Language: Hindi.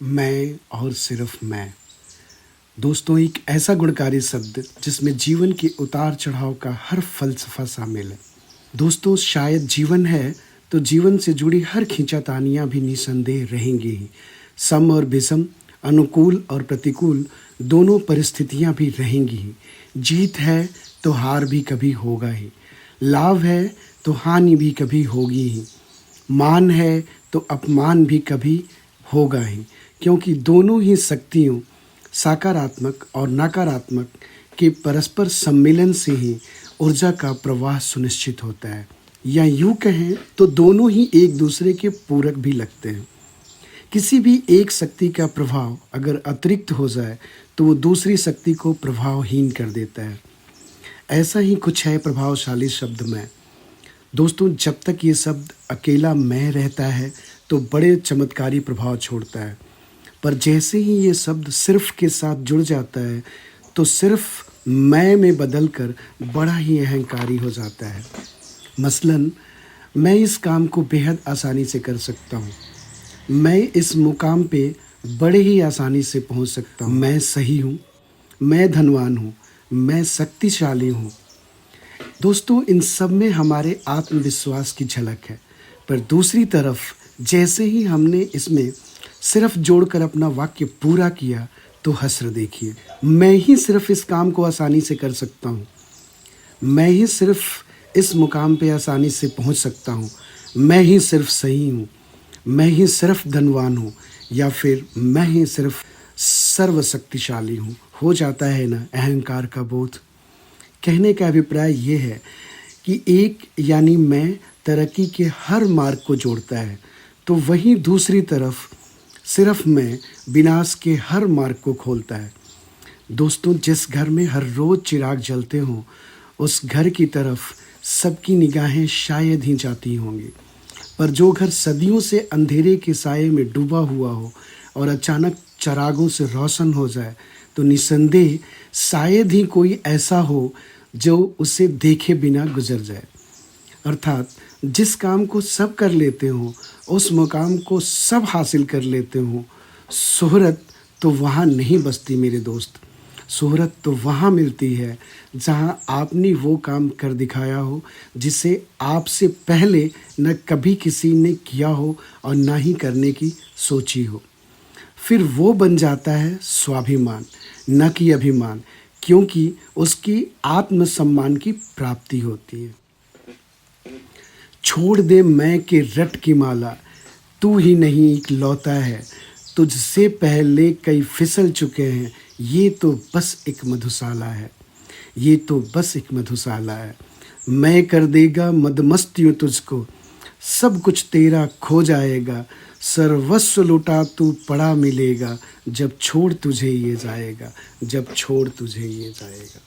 मैं और सिर्फ मैं। दोस्तों, एक ऐसा गुणकारी शब्द जिसमें जीवन के उतार चढ़ाव का हर फलसफा शामिल है। दोस्तों, शायद जीवन है तो जीवन से जुड़ी हर खींचातानियाँ भी निसंदेह रहेंगी ही। सम और विषम, अनुकूल और प्रतिकूल दोनों परिस्थितियाँ भी रहेंगी ही। जीत है तो हार भी कभी होगा ही, लाभ है तो हानि भी कभी होगी ही, मान है तो अपमान भी कभी होगा ही। क्योंकि दोनों ही शक्तियों, सकारात्मक और नकारात्मक के परस्पर सम्मिलन से ही ऊर्जा का प्रवाह सुनिश्चित होता है। या यूँ कहें तो दोनों ही एक दूसरे के पूरक भी लगते हैं। किसी भी एक शक्ति का प्रभाव अगर अतिरिक्त हो जाए तो वो दूसरी शक्ति को प्रभावहीन कर देता है। ऐसा ही कुछ है प्रभावशाली शब्द मैं। दोस्तों, जब तक ये शब्द अकेला मैं रहता है तो बड़े चमत्कारी प्रभाव छोड़ता है, पर जैसे ही ये शब्द सिर्फ के साथ जुड़ जाता है तो सिर्फ मैं में बदलकर बड़ा ही अहंकारी हो जाता है। मसलन, मैं इस काम को बेहद आसानी से कर सकता हूँ, मैं इस मुकाम पे बड़े ही आसानी से पहुँच सकता हूँ, मैं सही हूँ, मैं धनवान हूँ, मैं शक्तिशाली हूँ। दोस्तों, इन सब में हमारे आत्मविश्वास की झलक है, पर दूसरी तरफ जैसे ही हमने इसमें सिर्फ जोड़कर अपना वाक्य पूरा किया तो हश्र देखिए। मैं ही सिर्फ इस काम को आसानी से कर सकता हूँ, मैं ही सिर्फ इस मुकाम पे आसानी से पहुँच सकता हूँ, मैं ही सिर्फ सही हूँ, मैं ही सिर्फ धनवान हूँ, या फिर मैं ही सिर्फ सर्वशक्तिशाली हूँ। हो जाता है ना अहंकार का बोध। कहने का अभिप्राय ये है कि एक यानी मैं तरक्की के हर मार्ग को जोड़ता है, तो वहीं दूसरी तरफ सिर्फ मैं विनाश के हर मार्ग को खोलता है। दोस्तों, जिस घर में हर रोज़ चिराग जलते हों उस घर की तरफ सबकी निगाहें शायद ही जाती होंगी, पर जो घर सदियों से अंधेरे के साये में डूबा हुआ हो और अचानक चिरागों से रोशन हो जाए तो निसंदेह शायद ही कोई ऐसा हो जो उसे देखे बिना गुजर जाए। अर्थात जिस काम को सब कर लेते हों, उस मुकाम को सब हासिल कर लेते हों, शोहरत तो वहाँ नहीं बसती मेरे दोस्त। शोहरत तो वहाँ मिलती है जहाँ आपने वो काम कर दिखाया हो जिसे आपसे पहले न कभी किसी ने किया हो और ना ही करने की सोची हो। फिर वो बन जाता है स्वाभिमान, न कि अभिमान, क्योंकि उसकी आत्मसम्मान की प्राप्ति होती है। छोड़ दे मैं के रट की माला, तू ही नहीं इकलौता है, तुझसे पहले कई फिसल चुके हैं, ये तो बस एक मधुशाला है, ये तो बस एक मधुशाला है। मैं कर देगा मदमस्तियों तुझको, सब कुछ तेरा खो जाएगा, सर्वस्व लुटा तू पड़ा मिलेगा, जब छोड़ तुझे ये जाएगा, जब छोड़ तुझे ये जाएगा।